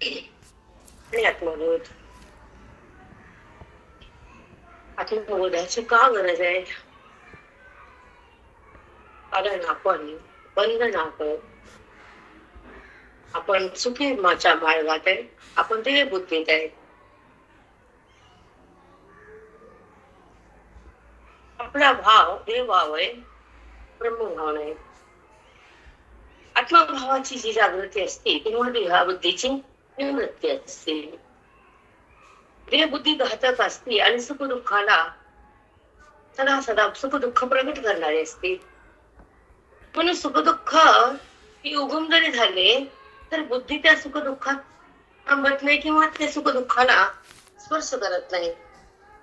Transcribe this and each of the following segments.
आणि आत्मबोधाची का गरज आहे? कारण आपण बंधनात, आपण चुकी माच्या मार्गात आहे, आपण ते बुद्धीत आहे. आपला भाव देवभाव आहे, ब्रह्मभाव नाही. आत्मभावाची जी जागृती असते तेव्हा देहा बुद्धीची निवृत्ती असते. देह बुद्धी घातक असते आणि सुख दुःखाला सदा सदा सुख दुःख प्रगट करणारे असते. म्हणून सुख दुःख ही उगम जरी झाले तर बुद्धी त्या सुख दुःखात थांबत नाही किंवा त्या सुख दुःखाला स्पर्श करत नाही,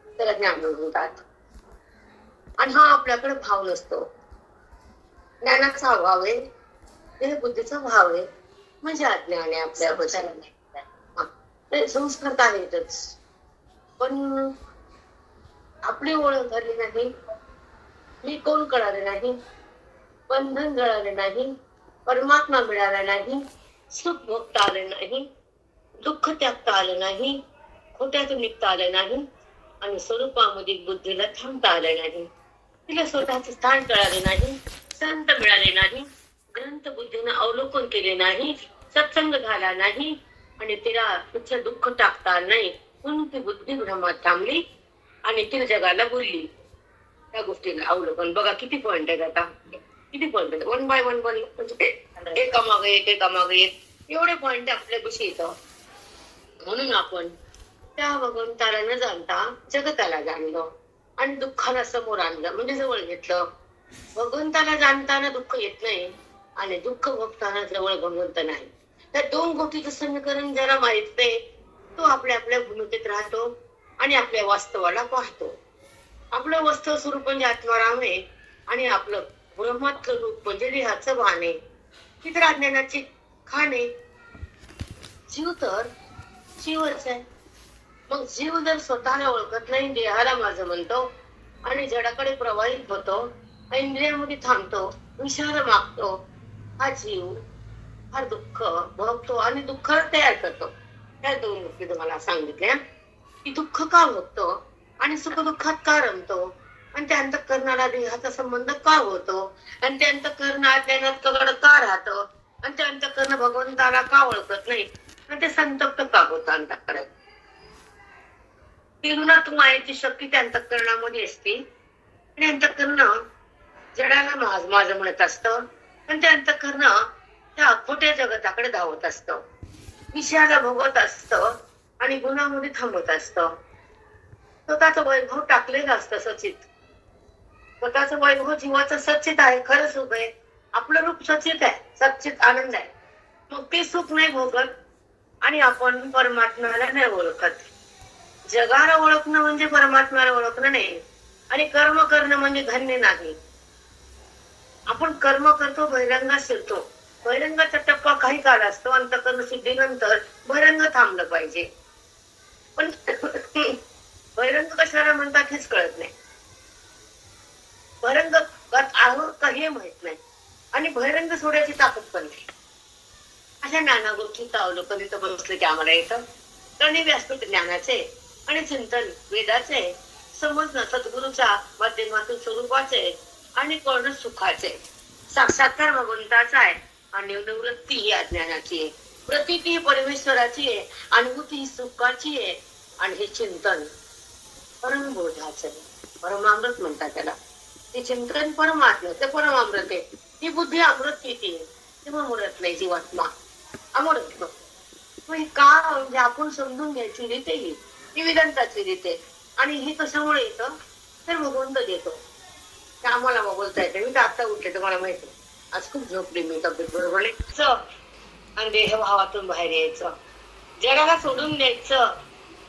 त्याला ज्ञान म्हणतात. आणि हा आपल्याकडे भाव नसतो. ज्ञानाचा अभाव आहे, देह बुद्धीचा भाव आहे, म्हणजे अज्ञान आहे आपल्या संस्कृत आहेतच. पण आपली ओळख झाली नाही, मी कोण कळाले नाही, बंधन जळाले नाही, परमात्मा मिळाला नाही, सुख भोगता आले नाही, दुःख त्यागता आलं नाही, खोट्यातून निघता आलं नाही, आणि स्वरूपामध्ये बुद्धीला थांबता आलं नाही. तिला स्वतःचे स्थान कळाले नाही, संत मिळाले नाही, ग्रंथ बुद्धीनं अवलोकन केले नाही, सत्संग झाला नाही, आणि तिला तुझं दुःख टाकता आलं नाही, म्हणून ती बुद्धी भ्रमात थांबली आणि ती जगाला बोलली. त्या गोष्टीला अवलोकन बघा किती पॉइंट आहेत. आता किती पॉइंट आहेत, वन बाय वन वन, एकामागे एक एकामागे एक, एवढे पॉइंट आपल्या विषयी येतं. म्हणून आपण त्या भगवंताला न जाणता जगताला जाणलं आणि दुःखाला समोर आणलं, म्हणजे जवळ घेतलं. भगवंताला जाणताना दुःख येत नाही आणि दुःख भोगताना जवळ भगवंत नाही. त्या दोन गोष्टीचं समीकरण ज्याला माहित नाही तो आपल्या आपल्या भूमिकेत राहतो आणि आपल्या वास्तवाला पाहतो. आपलं वास्तव स्वरूप म्हणजे आत्माराम आहे आणि आपलं ब्रह्मातलं रूप म्हणजे देहाचं भान आहे. ती तर अज्ञानाची खाण आहे. जीव तर जीवच आहे. मग जीव जर स्वतःला ओळखत नाही, देहाला माझं म्हणतो आणि जडाकडे प्रवाहित होतो, इंद्रियामध्ये थांबतो, विषाला मागतो, हा जीव फार दुःख भोगतो आणि दुःख तयार करतो. त्या दोन गोष्टी तुम्हाला सांगितल्या की दुःख का भोगतो आणि सुख दुःखात का रमतो आणि त्या अंतःकरणाला देहाचा संबंध का होतो आणि त्या अंतःकरण अज्ञानात कगड का राहतो आणि त्या अंतःकरण भगवंताला का ओळखत नाही आणि ते संतप्त का होतं अंतःकरण. तिरुनाथ मायेची शक्ती त्या अंतःकरणामध्ये असते आणि अंतःकरण जडाला माझं म्हणत असतं आणि ते अंतःकरण त्या खोट्या जगताकडे धावत असतं, विषयाला भोगत असतं आणि गुणामध्ये थांबत असतं. स्वतःचं वैभव टाकलेलं असतं सचित. स्वतःचं वैभव जीवाचं सचित आहे, खरं सुख आहे, आपलं रूप सचित आहे, सचित आनंद आहे. मग ते सुख नाही भोगत आणि आपण परमात्म्याला नाही ओळखत. जगाला ओळखणं म्हणजे परमात्म्याला ओळखणं नाही आणि कर्म करणं म्हणजे धन्य नाही. आपण कर्म करतो, बहिरंगात शिरतो. बहिरंगाचा टप्पा काही काळ असतो, अंतःकरण सिद्धीनंतर बहिरंग थांबलं पाहिजे. पण बहिरंग कशाला म्हणतात हेच कळत नाही. बहिरंग आहोत का हे माहित नाही आणि बहिरंग सोडायची ताकद पण नाही. अशा नाना गोष्टीचं अवलोकन इथं बसलं की आम्हाला येतं. कणी व्यासपीठ ज्ञानाचे आणि चिंतन वेदाचे, समजणं सद्गुरूच्या माध्यमातून स्वरूपाचे आणि कर्ण सुखाचे. साक्षात्कार भगवंताचा आहे आणि निवृत्ती ही अज्ञानाची आहे, प्रतीती ही परमेश्वराची आहे, अनुभूती ही सुखाची आहे आणि हे चिंतन परमबोधाचं आहे. परमामृत म्हणतात त्याला. ते चिंतन परमात्मा ते परमामृत आहे. ही बुद्धी अमृत किती आहे तेव्हा मुरत नाही जीवात्मा, अमृत का म्हणजे आपण समजून घ्यायची रीत आहे ही वेदांताची रीत आहे. आणि हे कशामुळे येतं तर भगवंत देतो. आम्हाला बोलता येते. मी तर आता उठले, तुम्हाला माहिती आज खूप झोपली मी, तब्येत बरोबर आणि देहभावातून बाहेर यायचं, जगाला सोडून द्यायचं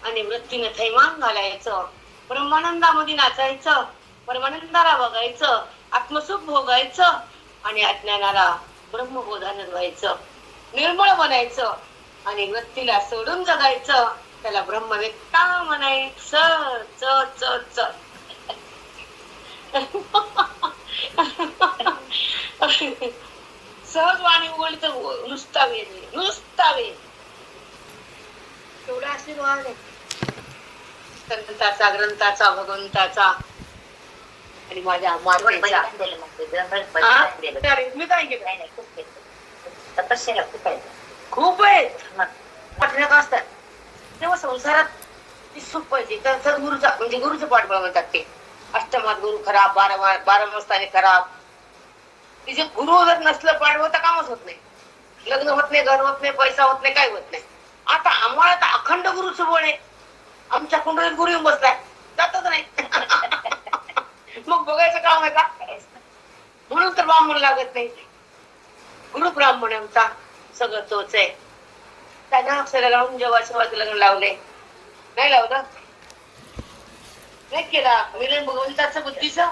आणि वृत्तीनं थैमान घालायचं, ब्रह्मानंदामध्ये नाचायचं, परमानंदाला बघायचं, आत्मसुख भोगायचं आणि अज्ञानाला ब्रह्मबोधानं व्हायचं, निर्मळ बनायचं आणि वृत्तीला सोडून जगायचं. त्याला ब्रह्मवेत्ता म्हणायचं. च च च सहज वाणी उघडली तर नुसता वेद, नुसता वेद. एवढा आशीर्वाद आहे संताचा, ग्रंथाचा, भगवंताचा आणि माझ्या मातेचा. मी काय केलं? तपस्या खूप आहे. खूप आहेत असतात तेव्हा संसारात ती सुख पाहिजे. तर सद्गुरूचा म्हणजे गुरुचं पाठबळ म्हणतात ते. अष्टमात गुरु खराब, 12 स्थानी खराब. तिचे गुरु जर नसलं पाठबळ तर कामच होत नाही. लग्न होत नाही, घर होत नाही, पैसा होत नाही, काय होत नाही. आता आम्हाला तर अखंड गुरुचं बळ आहे. आमच्या कुंडलीत गुरु येऊन बसलाय, जातच नाही. मग बघायचं काम आहे का? म्हणून तर ब्राह्मण लागत नाही. गुरु ब्राह्मण आमचा सगळं तोच आहे. त्यांना अक्षर लावून जेव्हा शिवाजी लग्न लावले, नाही लावलं, नाही केला मिलन भगवंताचं बुद्धीचं.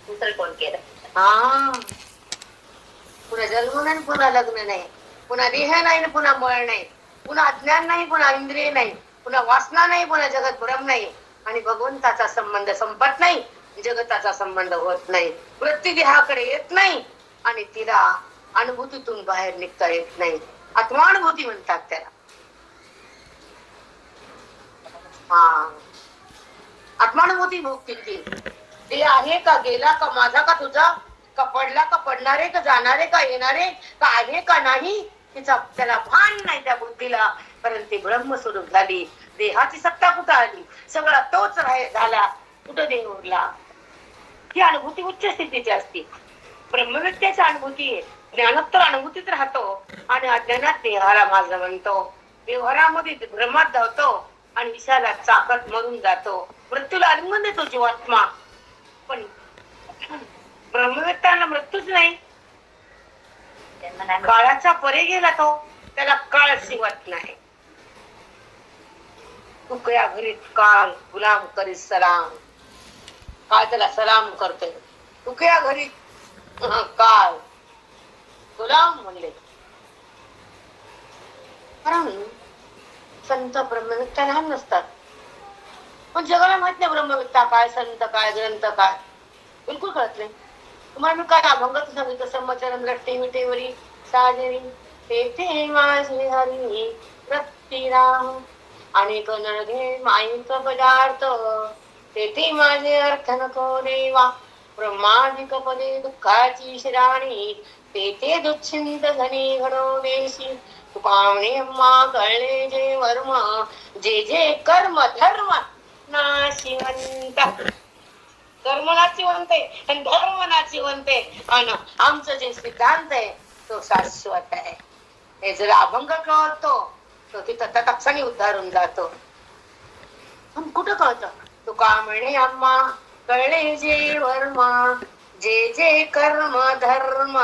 दुसरं कोण केलं? हा, पुन्हा जन्म नाही, पुन्हा लग्न नाही, पुन्हा देह नाही, पुन्हा मळ नाही, पुन्हा अज्ञान नाही, पुन्हा इंद्रिय नाही, पुन्हा वासना नाही, पुन्हा जगत भ्रम नाही, आणि भगवंताचा संबंध संपत नाही, जगताचा संबंध होत नाही, वृत्ती देहाकडे येत नाही, आणि तिला अनुभूतीतून बाहेर निघता येत नाही. आत्मानुभूती म्हणतात त्याला. हा, आत्मानुभूती भोगतील ती. ते आहे का, गेला का, माझा का तुझा, का पडला का पडणारे, का जाणारे का येणारे, का आहे का नाही, तिचा त्याला भान नाही त्या बुद्धीला. कारण ती ब्रह्मस्वरूप झाली. देहाची सत्ता कुठं आली, सगळा तोच झाला, कुठं देह उरला. ही अनुभूती उच्च स्थितीची असते. ब्रह्मविद्याची अनुभूती आहे. ज्ञानोत्तर अनुभूतीत राहतो आणि अज्ञानात देहाला माझं म्हणतो. व्यवहारामध्ये भ्रमात धावतो आणि विषयाला चाकत मरून जातो. मृत्यूला आलिंगन देतो जीवात्मा. पण ब्रह्मवेत्तांना मृत्यूच नाही. काळाचा परे गेला तो, त्याला काळ शिवत नाही. तुकया घरीत काळ गुलाम करीत सलाम. काळ त्याला सलाम करतोय. तुकया घरीत काळ गुलाम म्हणले. कारण संत ब्रह्मविद्या लहान नसतात. पण जगाला माहित नाही ब्रह्मविद्या काय, संत काय, ग्रंथ काय, बिलकुल कळत नाही. तुम्हाला मी काय अभंगात सांगितलं, संमचरण रट्टे मिटेवरी साजरी तेथे माझे हरी रत्तीराम अनेक नळघे माईक पदार्थ तेथे माझे अर्थ नको देवा. ब्रह्मादिक पदे दुःखाची शिराणी तेथे दुच्छिंत घनी घडो देशी. तुकामणे अम्मा कळले जे वर्म जे जे कर्म धर्म नाशिवंत. कर्म नाशिवंत आहे आणि धर्म नाशिवंत आहे. आणि आमचं जे सिद्धांत आहे तो शाश्वत आहे. हे जर अभंग कळतो तो तिथं तत्क्षणी उद्धारून जातो. कुठं कळतं? तुका म्हणे अम्मा कळले जे वर्म जे जे कर्म धर्म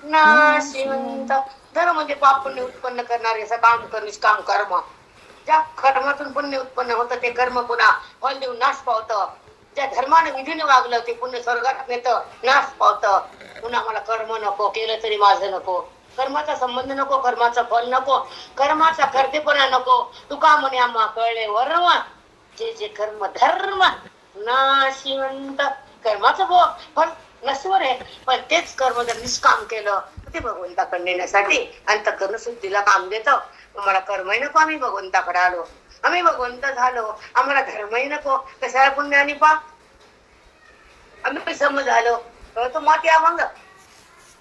नाशिवंत. धर्म म्हणजे पाप पुण्य उत्पन्न करणारे काम कर निष्काम कर्म. ज्या कर्मातून पुण्य उत्पन्न होतं ते कर्म पुन्हा फल देऊन नाश पावतं. ज्या धर्माने विधीने वागलं ते पुण्य स्वर्गात नेतं, नाश पावतं. पुन्हा मला कर्म नको, केलं तरी माझं नको, कर्माचा संबंध नको, कर्माचं फल नको, कर्माचा करतेपणा नको. तुका म्हणे आम्हा कळले वर्म जे जे कर्म धर्म नाशिवंत. कर्माचं फल नश्वर आहे, पण तेच कर्म जर निष्काम केलं ते भगवंताकडे नेण्यासाठी अंतःकरण शुद्धीला काम देतं. मला कर्मही नको, आम्ही भगवंताकडे आलो, आम्ही भगवंत झालो, आम्हाला धर्मही नको, कशाला पुण्य आणि पाप. आम्ही समज झालो. कळतो माती अभंग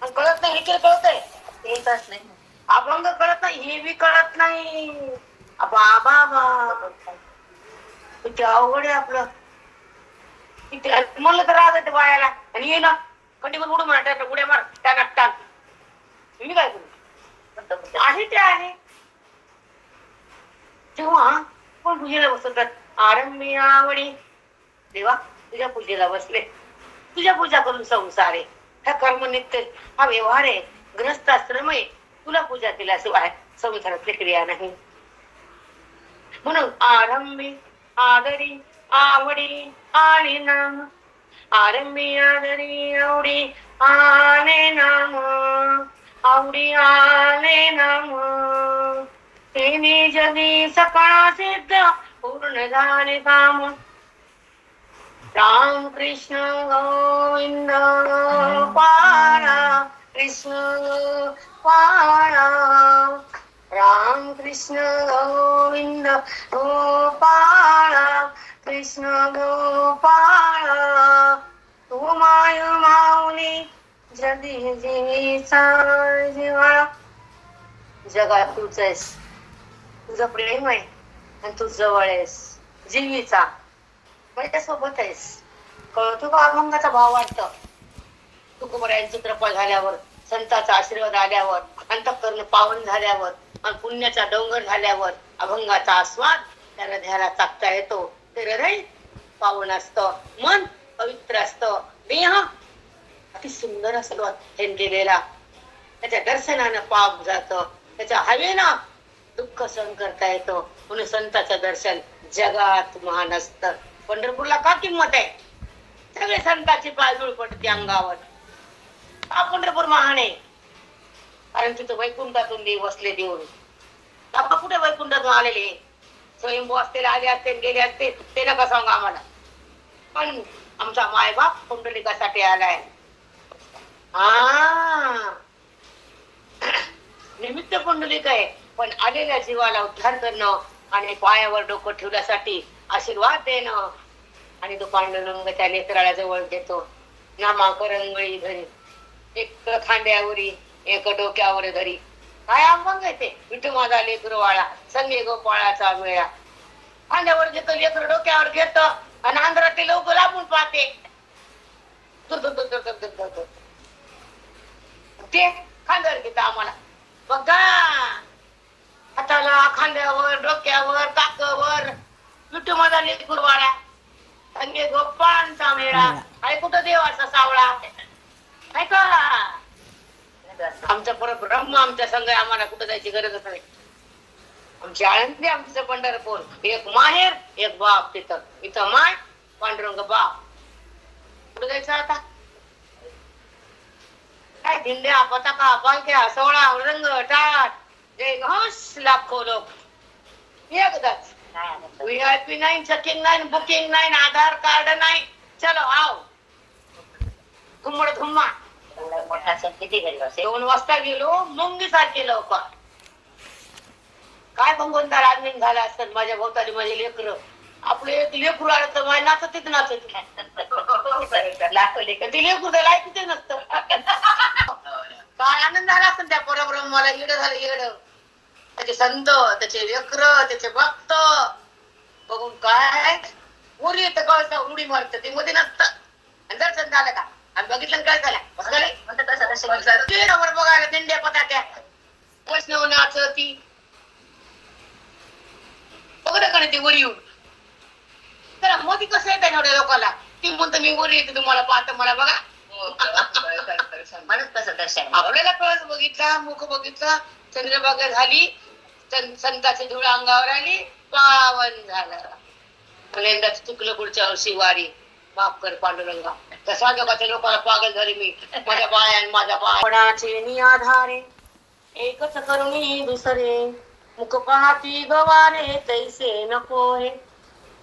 कळत नाही, हे कळतंय ते कळत नाही. अभंग कळत नाही, हे बी कळत नाही. बाबा किती अवघड आहे आपलं. म्हणलं तर राग येते बायाला, आणि ये ना कधी पण उडू म्हणा उड्या मार टाक टाक. मी काय करू? आहे ते आहे. तेव्हा पण पूजेला बसतात. आरंभी आवडी देवा तुझ्या पूजेला बसले, तुझ्या पूजा करून संसार आहे. हा कर्म नित्य, हा व्यवहार आहे, गृहस्थाश्रम आहे. तुला पूजा केल्याशिवाय संसारातली क्रिया नाही. म्हणून आरंभी आदरी आवडी आली नाम. आरंभी आदरी आवडी आले नाम. आवडी आले नाम. तेने जगी सकाळ सिद्ध पूर्ण झाले काम. राम कृष्ण गोविंद पाळा कृष्ण पाळा. राम कृष्ण गोविंद गोपाळ कृष्ण गोपाळ तू माय माऊली जगी जीचा जिव्हाळा. जगात तूच आहेस, तुझं प्रेम आहे आणि तू जवळ आहेस, जीवीचा माझ्यासोबत आहेस. कळतो का अभंगाचा भाव वाटतं. तुकोबरायांची कृपा झाल्यावर, संतांचा आशीर्वाद आल्यावर, अंतःकरण पावन झाल्यावर आणि पुण्याचा डोंगर झाल्यावर अभंगाचा आस्वाद त्याला ध्याला टाकता येतो. ते हृदय पावन असतं, मन पवित्र असतं, देह अति सुंदर असतो हेंदलेला. त्याच्या दर्शनानं पाप जातं, त्याच्या हवेनं दुःख सहन करता येतो. म्हणून संतांचं दर्शन जगात महान असतं. पंढरपूरला का किंमत आहे? सगळे संतांची पायधूळ पडते अंगावर. हा पंढरपूर महान आहे कारण तिथं वैकुंठातून देव बसले देऊन. बाबा कुठे वैकुंठातून आलेले? स्वयंभू असतील, आले असतील, गेले असतील, ते नका सांगा आम्हाला. पण आमचा मायबाप पुंडलिकासाठी आलाय. हा निमित्त पुंडलिक आहे, पण आलेल्या जीवाला उद्धार करणं आणि पायावर डोकं ठेवण्यासाठी आशीर्वाद देणं. आणि तो पांडुरंगाच्या नेत्राला जवळ घेतो. नामाकरंगळी धरी, एक खांद्यावरी एक डोक्यावर धरी. काय अभंग आहे ते? विठू माझा लेकरवाळा संगे गोपाळाचा मेळा. खांद्यावर घेतो लेकर, डोक्यावर घेतो आणि आंध्रातले लोक लांबून पाहते. ते खांद्यावर घेत आम्हाला बघा, हाताला, खांद्यावर, डोक्यावर, काकावर विठू माझा लेकरवाळा संगे गोपाळांचा मेळा. आहे कुठं देवाचा सावळा? आहे का? आमचं परब्रह्म आमच्या संग, आम्हाला कुठं जायची गरजच नाही. आमची आळंदी, आमचं पंढरपूर, एक माहेर एक बाप. तिथं इथं माय, पांडुरंग बाप. कुठं जायचं आता? काय दिंड्या, पताका, पालख्या, सोहळा, रंग, टाट, जय घोष, लाखो लोक एकदाच. VIP नाही, चेकिंग नाही, बुकिंग नाही, आधार कार्ड नाही. चलो आओ घुमड घुम्मा. मोठा सण किती घरी असेल? 2 वाजता गेलो, मुंगी सारखे लोक. काय भगवंता आगमन झाला असतात माझ्या भोवताली माझे लेकर. आपलं एक लेकरू आलं तर माझ्या नाचत नाचत लाखो लेकर ते लेकरू तर लायकीच नसतं. काय आनंद झाला असतं त्या परब्रह्माला. येड झालं येड. त्याचे संत, त्याचे लेकर, त्याचे भक्त बघून काय उरी येतं, कळतं, उडी मारतं. ते मध्ये नसतं. आणि दर्शन झालं का आणि बघितलं काय झालं बघायला दिंड्या पताक्या, वैष्णव नाचती बघा का ती वरी येऊन. त्याला मोदी कसं येत एवढ्या लोकांना? ती म्हणतो मी वरी येते, तुम्हाला पाहत मला बघा. म्हणत कसं दर्शन आपल्याला कळस बघितला, मुख बघितला, चंद्रभागा झाली, संताची धूळ अंगावर आली, पावन झालं. यंदाच चुकलं पुढच्या वर्षी वारी. माफ कर पांडुरंगा. तसा जगाच्या लोकांना पागल झाली मी. माझ्या बाया आणि माझ्या बाळाचे नि आधारे एकच करुणी दुसरे. मुख पाहती गवारे तैसे नको हे.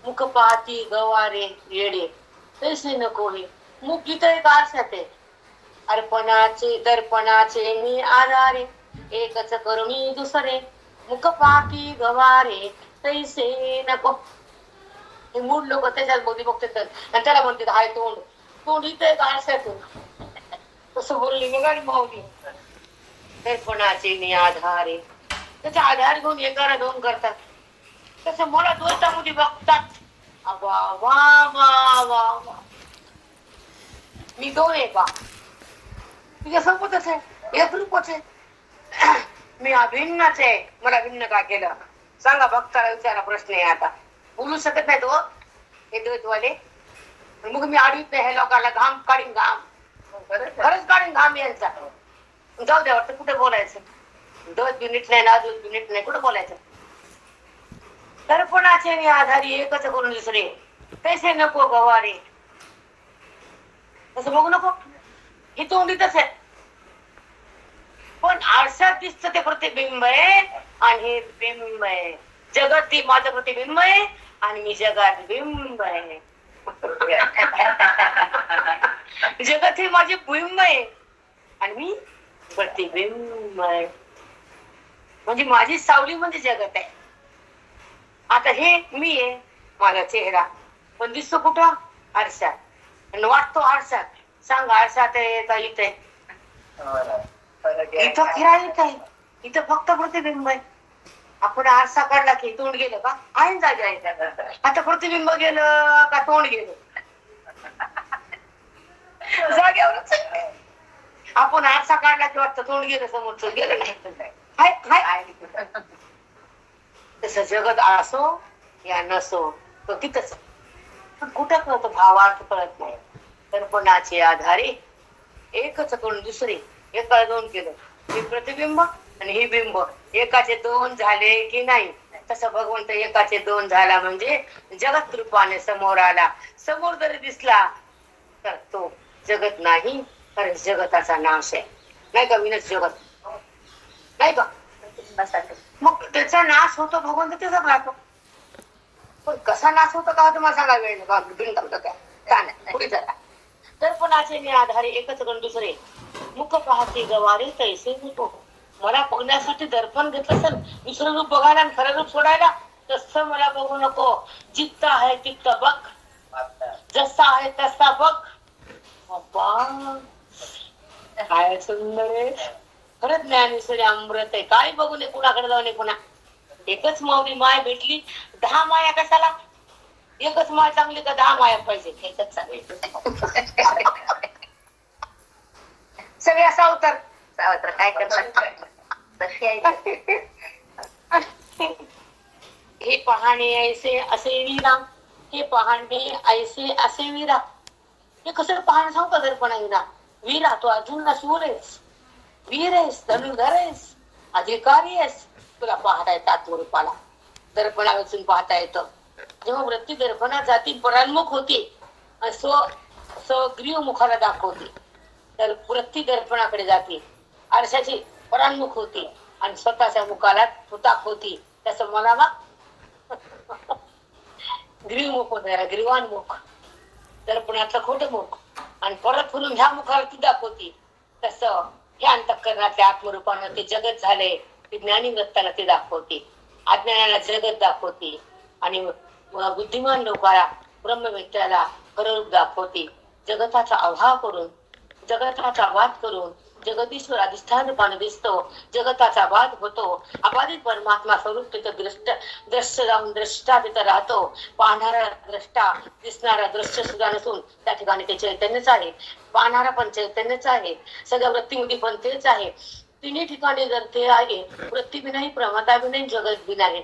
मुख पाहती गवारे येडे तैसे नको हे. मुख इथं एक आरशात आहे. अर्पणाचे दर्पणाचे मी आधारे एकच करुणी दुसरे. मुख पाहती गवारे तैसे नको. हे मूळ लोक त्याच्यात बोधी बघतात आणि त्याला म्हणतात हाय तोंड. तोंड इथं एक आरशातून तसं बोलली मी गाडी मावली. दर्पणाचे मी आधारे, त्याचा आधार घेऊन एकाला 2 करतात. तसं मला द्वैतामध्ये बघतात. वा वा वा वा, मी 2 आहे बा. तुझ्या सोबतच आहे, एक रूपच आहे. मी अभिन्नच आहे. मला भिन्न का केलं सांगा? भक्ताला विचारा प्रश्न आहे. आता बोलू शकत नाही तो हे द्वैतवाले. मग मी आडवीत नाही हे लोकांना. घाम काढीन, घाम खरंच काढीन घाम यांचा. जाऊ द्या, वाटतं कुठे बोलायचं. द्वैत युनिट नाही, नाजूक युनिट नाही, कुठे बोलायचं. दर्पणाचे मी आधारी एकच करून दुसरे तैसे नको गवारे. तसं बघू नको. ही तोंडीतच आहे, पण आरशात दिसतं ते प्रतिबिंब आहे आणि हे बिंब आहे. जगत ती माझं प्रतिबिंब आहे आणि मी जगात बिंब आहे. जगत ही माझी बिंब आहे आणि मी प्रतिबिंब आहे. म्हणजे माझी सावली म्हणजे जगत आहे. आता हे मी आहे, माझा चेहरा पण दिसतो कुठं? आरशात. आणि वाटतो आरशात. सांग आरशात आहे का इथे? इथं फिरायला आहे, इथं फक्त प्रतिबिंब आहे. आपण आरसा काढला की तोंड गेलं का? आहे जागे आहे. आता प्रतिबिंब गेलं का तोंड गेलं? जाग्यावरच आहे. आपण आरसा काढला की वाटतं तोंड गेलं, समोरचं गेलं नाही. तसं जगत असो या नसो तो तिथंच. पण कुठं कळतो? भावार्थ कळत नाही. दर्पणाचे आधारे एकच करून दुसरे, एका दोन केलं. हे प्रतिबिंब आणि हे बिंब एकाचे दोन झाले की नाही? तसं भगवंत एकाचे दोन झाला म्हणजे जगत रूपाने समोर आला. समोर जरी दिसला तर तो जगत नाही, कारण जगताचा नाश आहे. नाही का? विनाश जगत नाही का? मग त्याचा नाश होतो, भगवंत त्याचा राहतो. पण कसा नाश होतो का तुम्हाला सांगा वेळ का नाही? पुढे चला. दर्पणाचे आधारे एकच करून दुसरे, मुख पाहते गवारे तैसे नको. मला बघण्यासाठी दर्पण घेतलं असेल दुसरं रूप बघायला आणि खरं रूप सोडायला, तसं मला बघू नको. जित्त आहे तित्त बघ, जसा आहे तसा बघ. काय सुंदर आहे खरंच. ज्ञानेश्वरी अमृत आहे. काय बघू नये, कुणाकडे जाऊ नये. पुन्हा एकच माऊली माय भेटली, 10 माया कशाला? एकच माय चांगली का 10 माया पाहिजे? एकच चांगली. सगळ्या सावतर सावत्र काय करतात? हे पहाणे ऐसे असे वीरा, हे पहाणे ऐसे असे वीरा. हे कसं पाहणं सांगू का? दर्पणा वीरा. वीरा तू अजून सूर आहेस, वीर आहेस, धनुर्धर आहेस, अधिकारी आहेस. तुला पाहता येतं आत्मरूपाला, दर्पणा वाचून पाहता येतं. जेव्हा वृत्ती दर्पणात जाती, परान्मुख होती, स्वगृह मुखाला दाखवते, तर वृत्ती दर्पणाकडे जाते, आरशाची परान्मुख होती आणि स्वतःच्या मुखाला दाखवती. त्याचं मला ग्रीवमुख होत, ग्रीवान्मुख, दर्पणातलं खोटं मुख, आणि परत फिरून ह्या मुखाला ती दाखवती. तसं ह्या अंतःकरणातल्या आत्मरूपानं ते जगत झाले, ते ज्ञानी वृत्ताला ते दाखवते, अज्ञानाला जगत दाखवते, आणि बुद्धिमान लोकाला ब्रह्मवेत्याला खरं दाखवते. जगताचा अभाव करून, जगताचा वाद करून जगदीश्वर अधिष्ठान रूपाने दिसतो, जगताचा वाद होतो. अबाधित परमात्मा स्वरूप तिथं दृश्य जाऊन द्रष्टा तिथं राहतो. पाहणारा द्रष्टा, दिसणारा दृश्य सुद्धा नसून त्या ठिकाणी ते चैतन्यच आहे. पाहणारा पण चैतन्यच आहे, सगळ्या वृत्तीमध्ये पण तेच आहे. तिन्ही ठिकाणी जर ते आहे, वृत्ती बी नाही, प्रमाता बी नाही, जगत बी नाही.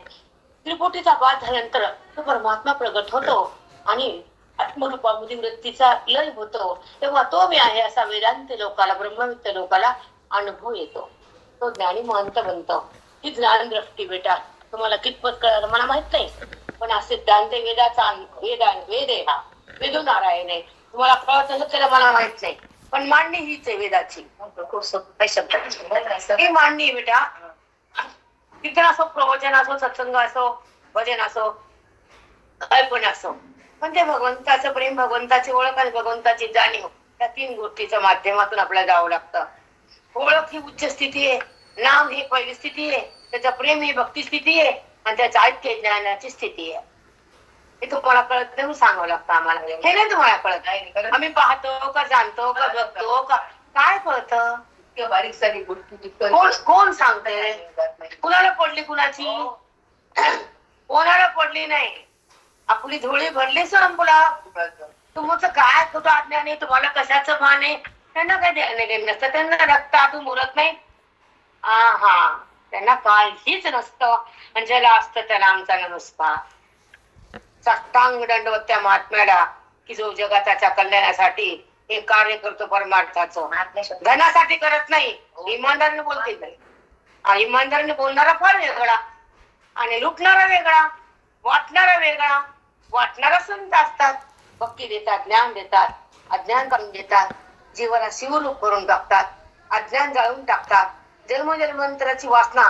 त्रिपुटीचा वाद झाल्यानंतर तो परमात्मा प्रगट होतो आणि आत्मरूपामध्ये वृत्तीचा लय होतो. तेव्हा तो मी आहे असा वेदांत लोकाला, ब्रह्मवित्त लोकाला अनुभव येतो. तो ज्ञानी महंत बनतो. ही ज्ञान दृष्टी बेटा तुम्हाला कितपत कळलं मला माहित नाही, पण हा सिद्धांत वेदाचा वेद आहे, हा वेदो नारायण आहे. तुम्हाला कळत असेल त्याला मला माहित नाही, पण मांडणी हीच आहे वेदाची. ही मांडणी बेटा, कीर्तन असो, प्रवचन असो, सत्संग असो, भजन असो, काय पण असो, पण ते भगवंताचं प्रेम, भगवंताची ओळख आणि भगवंताची जाणीव, या 3 गोष्टीच्या माध्यमातून आपल्याला जावं लागतं. ओळख ही उच्च स्थिती आहे, नाम ही पहिली स्थिती आहे, त्याचं प्रेम ही भक्ती स्थिती आहे, आणि त्याचं ऐक्य ज्ञानाची स्थिती आहे. हे तुम्हाला कळत नाही, सांगावं लागतं आम्हाला. हे नाही तुम्हाला कळत. आम्ही पाहतो का, जाणतो का, बघतो का, काय कळतं? बारीक सारी गोष्टी कोण सांगते? कुणाला पडली कुणाची? कोणाला पडली नाही. आपली धुळी भरली संपला. तुमचं काय कुठं आज्ञा नाही, तुम्हाला कशाचं भान आहे? त्यांना काय देणं नसतं, त्यांना रक्तातून मुरत नाही. हा, त्यांना काहीच नसतं, आणि ज्याला असतं त्याला आमचा नमस्कार. साष्टांग दंडवत त्या महात्म्याला, की जो जगाच्या कल्याणासाठी हे कार्य करतो परमार्थाचं. धनासाठी करत नाही, इमानदारीने बोलते नाही. इमानदारीने बोलणारा फार वेगळा, आणि लुटणारा वेगळा, वाटणारा वेगळा. वाटणारा संत असतात, भक्ती देतात, ज्ञान देतात, अज्ञान काढून देतात, जीवाला शिवरूप करून टाकतात, अज्ञान जाळून टाकतात, जन्मजन्मांतराची वासना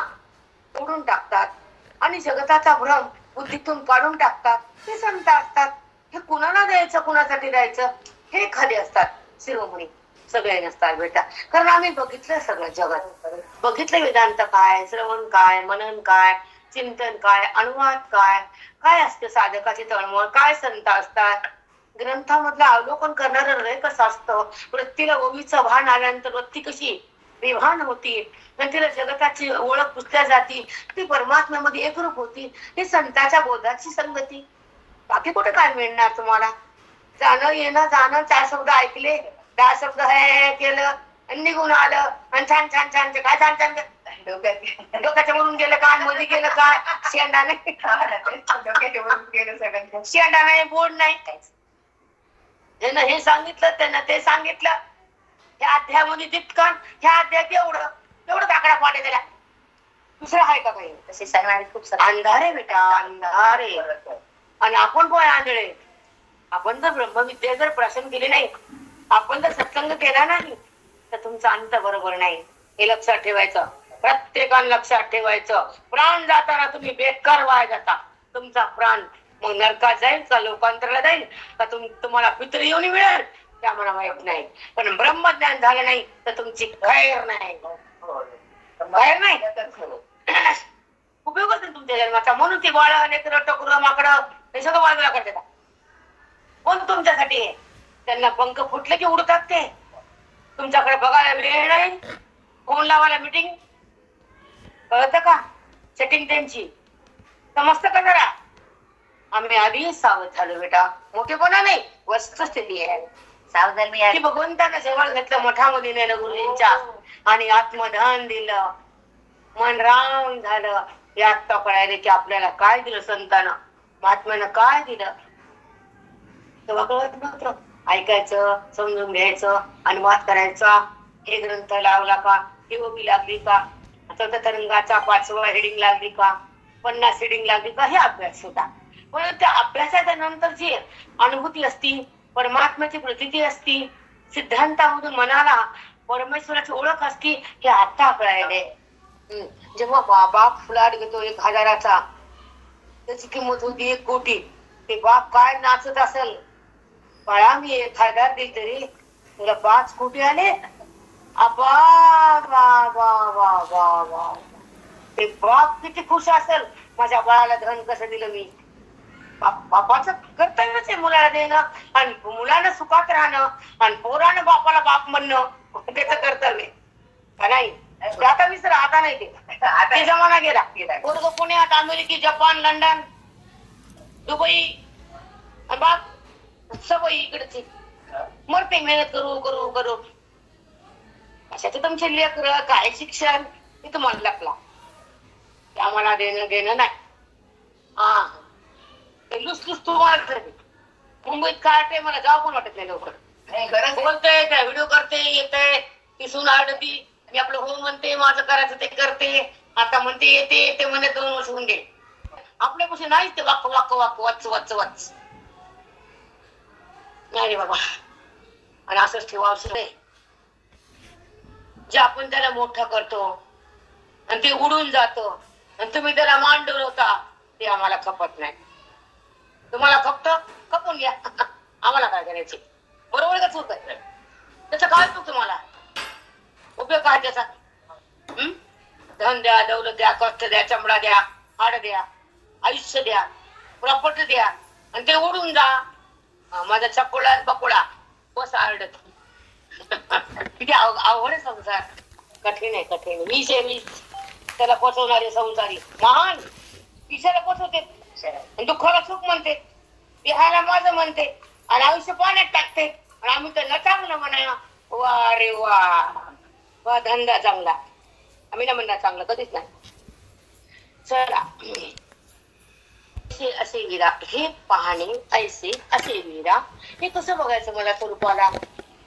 तोडून टाकतात, आणि जगताचा भ्रम बुद्धीतून काढून टाकतात. हे संत असतात. हे कुणाला द्यायचं, कुणासाठी द्यायचं, हे खाली असतात शिरोमणी. सगळे नसतात बेटा, कारण आम्ही बघितलं सगळं जगात, बघितलं वेदांत काय, श्रवण काय, मनन काय, चिंतन काय, अनुवाद काय, काय असते साधकाची तळमळ, काय संत असतात, ग्रंथामधलं अवलोकन करणारं हृदय कसं असतं, वृत्तीला ओवीचं भान आल्यानंतर वृत्ती कशी विभान होती, तिला जगताची ओळख पुसल्या जाती, ती परमात्म्यामध्ये एकरूप होती. ही संतांच्या बोधाची संगती, बाकी कुठे काय मिळणार तुम्हाला. जाणं येणं जाणं, 4 शब्द ऐकले, 10 शब्द हे केलं आणि निघून आलं, आणि छान छान छान काय छान छान डोक्याच्या म्हणून गेलं काय, मध्ये गेलं काय, शेंडा नाही, डोक्याच्या म्हणून गेलं सगळं, शेंडा नाही, बोर्ड नाही, त्यानं हे सांगितलं, त्यानं ते सांगितलं, ह्या अध्यायामध्ये तितकं, ह्या अध्यायात एवढं एवढं काकडा पाडे त्याला, दुसरं आहे का काही. तसे सांगणारे खूप अंधार आहे बेटा, अंधार आहे. आणि आपण पण आंधळे, आपण जर ब्रह्मविद्या जर प्राशन केली नाही, आपण जर सत्संग केला नाही, तर तुमचा अंत बरोबर नाही. हे लक्षात ठेवायचं, प्रत्येकानं लक्षात ठेवायचं. प्राण जाताना तुम्ही बेकार वाया जाता. तुमचा प्राण मग नरकात जाईल का लोकांतराला जाईल का तुम्हाला पितृ योनी मिळेल ते आम्हाला माहित नाही, पण ब्रह्मज्ञान झालं नाही तर तुमची खैर नाही, खैर नाही, उपयोगच नाही तुमच्या जन्माचा. म्हणून ती बाळ, लेकरं, टोकरं, माकडं हे सगळं बाजूला करतात. कोण तुमच्यासाठी आहे? त्यांना पंख फुटले की उडतात ते. तुमच्याकडे बघायला वेळ नाही, फोन लावायला मीटिंग, कळतं का सेटिंग त्यांची, समजतं का जरा. आम्ही आधी सावध झालो बेटा, मोठेपणा नाही, वस्तुस्थिती आहे. सावधान मी भगवंतानं जवळ घेतलं मठामध्ये नेलं गुरुजींच्या, आणि आत्मधान दिलं, मन राम झालं. यात कळायला की आपल्याला काय दिलं संतानं, महात्म्यानं काय दिलं तेव्हा कळत नव्हतं. ऐकायचं, समजून घ्यायचं, अनुवाद करायचा. हे ग्रंथ लावला का, ही ओबी लागली का, तरंगाचा 5वा हेडिंग लागली का, 50 हेडिंग लागली का, हे अभ्यास होता. पण त्या अभ्यासाच्या नंतर जी अनुभूती असती, परमात्म्याची प्रतीती असती, सिद्धांतामधून मनाला परमेश्वराची ओळख असती, हे आता कळायले. जेव्हा बाप फ्लॅट घेतो 1000चा, त्याची किंमत होती 1 कोटी. ते बाप काय नाचत असेल, बाळा मी 1000 दिली तरी तुला 5 कोटी आले. आपा वा वा वा वा वा, ते बाप किती खुश असेल, माझ्या बाळाला धन कसं दिलं मी. बापाचं कर्तव्यच आहे मुलाला देणं, आणि मुलानं सुखात राहणं, आणि पोरानं बापाला बाप म्हणणं त्याचं कर्तव्य का नाही. आता विसरा, आता नाही ते जमाना गेला. पोरग पुण्यात, अमेरिकी, जपान, लंडन, दुबई, बाप सवयी इकडची मरते मेहनत करू करू करू. अशाचे तुमचे लेकर काय शिक्षण हे तुम्हाला लागला, आम्हाला देणं घेणं नाही. हा लुसलुस तुम्हाला मुंबईत काय मला जाऊ पण वाटत नाही लवकर. बोलते काय, व्हिडिओ करते, येते, ती सून आडती, मी आपलं हो म्हणते, माझं करायचं ते करते, आता म्हणते येते म्हणे 2 वर्ष होऊन गेले. आपल्यापाशी नाहीच ते वाक्क वाक्क वाक्क वाच वाच वाच नाही रे बाबा. आणि असंच ठेवा, जे आपण त्याला मोठं करतो आणि ते उडून जातो, आणि तुम्ही त्याला मान डोलवता, ते आम्हाला खपत नाही. तुम्हाला खपत खपून घ्या, आम्हाला काय करायचे. बरोबर का चूक आहे? त्याचा काय चूक तुम्हाला, उपयोग काय त्याचा. धन द्या, दौलत द्या, कष्ट द्या, चमडा द्या, हाड द्या, आयुष्य द्या, प्रॉपर्टी द्या, आणि ते उडून जा. माझा चकोळा पकोडा बस आरडत. किती अवघड आहे संसार, कठीण आहे कठीण. 20 त्याला पोचवणारे संसारी महान ईशाला पोचवते, दुःखाला सुख म्हणते, विहायला माझं म्हणते, आणि आयुष्य पाण्यात टाकते, आणि आम्ही त्यांना चांगलं म्हणा. वा रे वा, धंदा चांगला, आम्ही ना म्हणणार चांगलं कधीच नाही. चला, असे वीरा हे पाहणे, ऐसे असे वीरा, हे कसं बघायचं मला स्वरूपाला.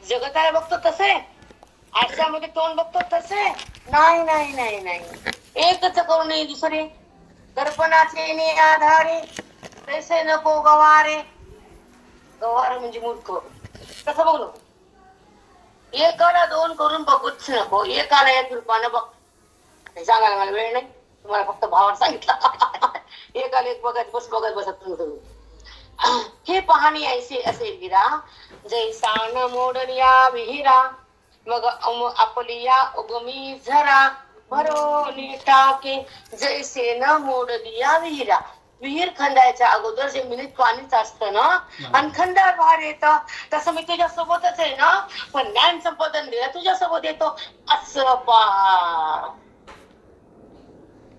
जगताला बघतो तसं आहे, आरशामध्ये तोंड बघतो तसं आहे. नाही नाही नाही नाही, एकच करू नये दुसरे, दर्पणाचे आधारे तैसे नको गवारे. गवार म्हणजे मूर्ख, कसं बघ नको. एकाला 2 करून बघूच नको, एकाला 1 रूपानं बघ. सांगायला मला वेळ नाही, तुम्हाला फक्त भावाला सांगितलं. एकाला 1 बघत बसत तुम्ही. हे पाहणी ऐसे असे विरा, जैसा न मोडनिया विहिरा, मग आपली या उगमी झरा भरोनी टाके जैसे न मोडली या विहिरा. विहीर खंडायच्या अगोदर जमिनीत पाणीच असतं ना, आणि खंडाळ बाहेर येतं. तसं मी तुझ्यासोबतच आहे ना, पण ज्ञान संपादन दिलं तुझ्यासोबत येतो असं पहा.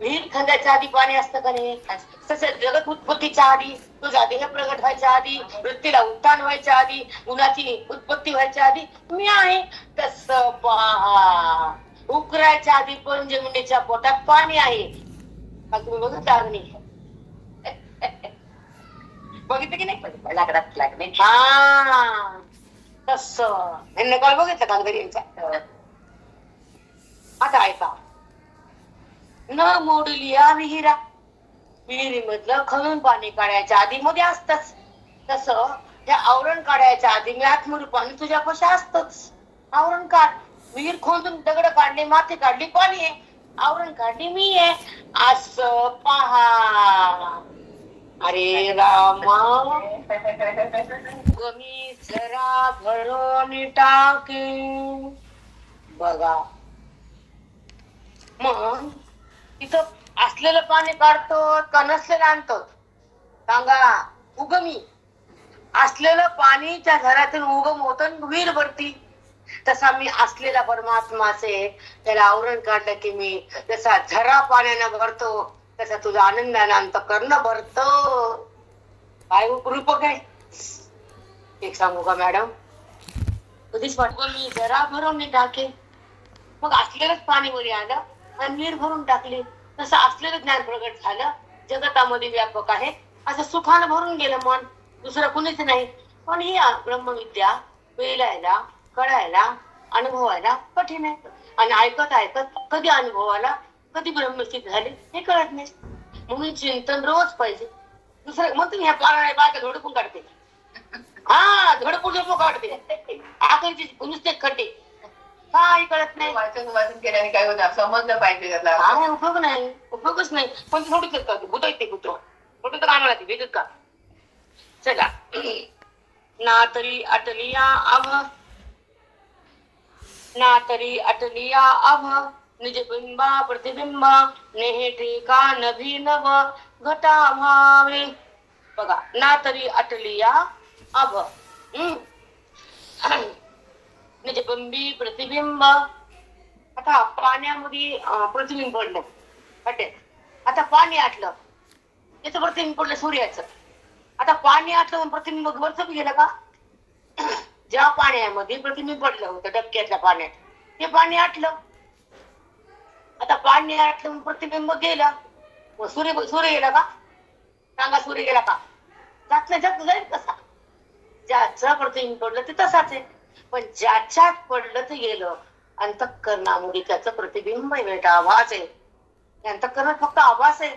विहीर खंडायच्या आधी पाणी असतं का नाही? तसं जगत उत्पत्तीच्या आधी, तुझा देह प्रगट व्हायच्या आधी, वृत्तीला उत्थान व्हायच्या आधी, गुणाची उत्पत्ती व्हायच्या आधी मी आहे. तसं पहा, उकरायच्या आधी पण जमिनीच्या पोटात पाणी आहे. तुम्ही बघत अग्नी बघितलं की नाही? लाकडात लागणे. हा तसं यांनी काळ बघितलं कागदरी यांचा. आता ऐका, न मोडली या विहिरा. विहिरीमधलं खणून पाणी काढायच्या आधी मध्ये असतच, तसं त्या आवरण काढायच्या आधी मी आत्मरूप पाणी तुझ्यापाशी असतच. आवरण काढ. विहीर खोदून दगड काढले, माती काढली, पाणी आहे. आवरण काढली मी आहे असं पहा. अरे रामा गमी जरा भरून टाके. बघा मग तिथं असलेलं पाणी काढतो का नसलेलं आणतो? सांगा. उगमी असलेलं पाणी त्या घरातून उगम होत विहीर भरती. तसा मी असलेला परमात्माचे त्याला आवरण काढलं की मी जसा झरा पाण्यानं भरतो, तसा तुझा आनंदानं अंतःकरण भरतो. काय रूपक आहे. एक सांगू का मॅडम, कधीच वाटतं मी जरा भरून टाके. मग असलेलंच पाणी वर आलं आणि विहीर भरून टाकली. तसं असलेलं ज्ञान प्रगट झालं, जगतामध्ये व्यापक आहे असं सुखानं भरून गेलं मन. दुसरं कुणीच नाही. पण ही ब्रह्मविद्या पेलायला, कळायला, अनुभवायला कठीण आहे. आणि ऐकत ऐकत कधी अनुभवाला, कधी ब्रह्मस्थित झाले हे कळत नाही. म्हणून चिंतन रोज पाहिजे. दुसरं मग तुम्ही ह्या पारा बायका धडकून काढते. हा धडकून काढते. आखरीची नुसते खड्डे. काही कळत नाही. वाचन केल्याने काय होतं समजलं पाहिजे त्याला. काय उपयोग नाही, उपयोगच नाही. पण थोडीच का भूत येते कुत्र कुठं तर कामाला ती भेटत का? चला. ना तरी अटलिया अभ, ना तरी अटलिया अभ निज बिंबा प्रतिबिंबा नेहे ठिकाण भिनव घटा भावे. बघा, ना तरी अटलिया अभ निज बिंबी प्रतिबिंब. आता पाण्यामध्ये प्रतिबिंब पडलं वाटेल. आता पाणी आटलं, त्याचं प्रतिबिंब पडलं सूर्याचं. आता पाणी आटलं प्रतिबिंब वरच गेलं का? ज्या पाण्यामध्ये प्रतिबिंब पडलं होतं डबक्यातल्या पाण्यात, ते पाणी आटलं. आता पाणी आटलं प्रतिबिंब गेलं, मग सूर्य गेला का? सांगा, सूर्य गेला का? जात नाही. जात जाईल कसा? ज्याचं प्रतिबिंब पडलं ते तसाच आहे. पण ज्याच्यात पडलं ते गेलं. अंतःकरणामध्ये त्याचं प्रतिबिंब आहे बेटा, आभास आहे. अंतःकरणात फक्त आभास आहे.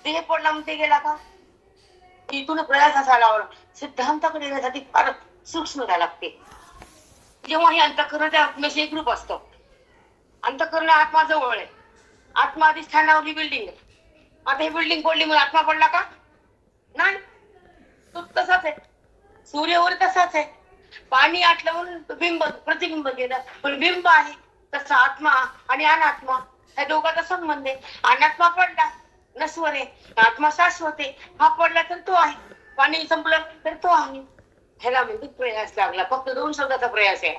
ते पडला मग ते गेला का? इथून प्रयास असायला सिद्धांताकडे येण्यासाठी फार सूक्ष्मता लागते. जेव्हा हे अंतःकरण त्या आत्म्याशी एक रूप असतं. अंतःकरण आत्मा जवळ आहे. आत्मा अधिष्ठानावरली बिल्डिंग आहे. आता ही बिल्डिंग पडली मग आत्मा पडला का? नाही, तो तसाच आहे. सूर्यवर तसाच आहे. पाणी आटलं म्हणून बिंब प्रतिबिंब गेलं, पण बिंब आहे. तसा आत्मा आणि अनात्मा ह्या दोघांचा संबंध आहे. अनात्मा पडला नश्वर आहे, आत्मा शाश्वत आहे. हा पडला तर तो आहे, पाणी संपलं तर तो आहे. ह्याला म्हणजे प्रयास लागला. फक्त 2 शब्दाचा प्रयास आहे.